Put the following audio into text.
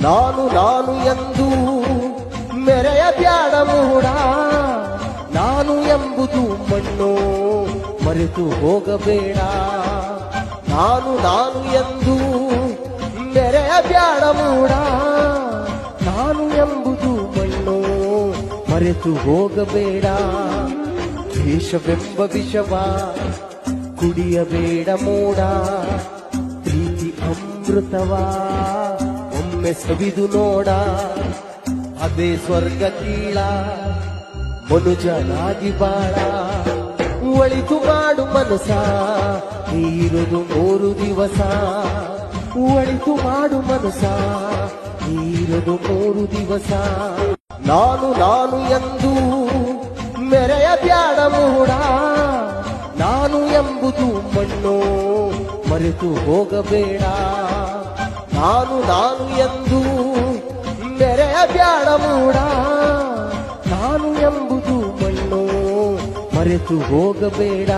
ನಾನು ನಾನು ಎಂದು ಮೆರೆಯಬ್ಯಾಡ ಮೂಡ. ನಾನು ಎಂಬುದು ಮಣ್ಣು ಮರೆತು ಹೋಗಬೇಡ. ನಾನು ನಾನು ಎಂದು ಮೆರೆಯಬ್ಯಾಡ ಮೂಡ. ನಾನು ಎಂಬುದು ಮಣ್ಣು ಮರೆತು ಹೋಗಬೇಡ. ದ್ವೇಷವೆಂಬ ವಿಷವ ಕುಡಿಯಬೇಡ ಮೂಡ. ಪ್ರೀತಿ ಅಮೃತವ ಒಮ್ಮೆ ಸವಿದು ನೋಡ. ಅದೇ ಸ್ವರ್ಗ ಕೀಳ ಮನುಜನಾಗಿ ಬಾಳ. ಒಳಿತು ಮಾಡು ಮನಸ ನೀರುದು 3 ದಿವಸ. ಒಳಿತು ಮಾಡು ಮನಸ ನೀರುದು 3 ದಿವಸ. ನಾನು ನಾನು ಎಂದು ಮೆರೆಯಬ್ಯಾಡ ಮೂಡ. ನಾನು ಎಂಬುದು ಮಣ್ಣು ಮರೆತು ಹೋಗಬೇಡ. ನಾನು ನಾನು ಎಂದು ಮೆರೆಯಬ್ಯಾಡ ಮೂಡ. ನಾನು ಎಂಬುದು ಮಣ್ಣು ಮರೆತು ಹೋಗಬೇಡ.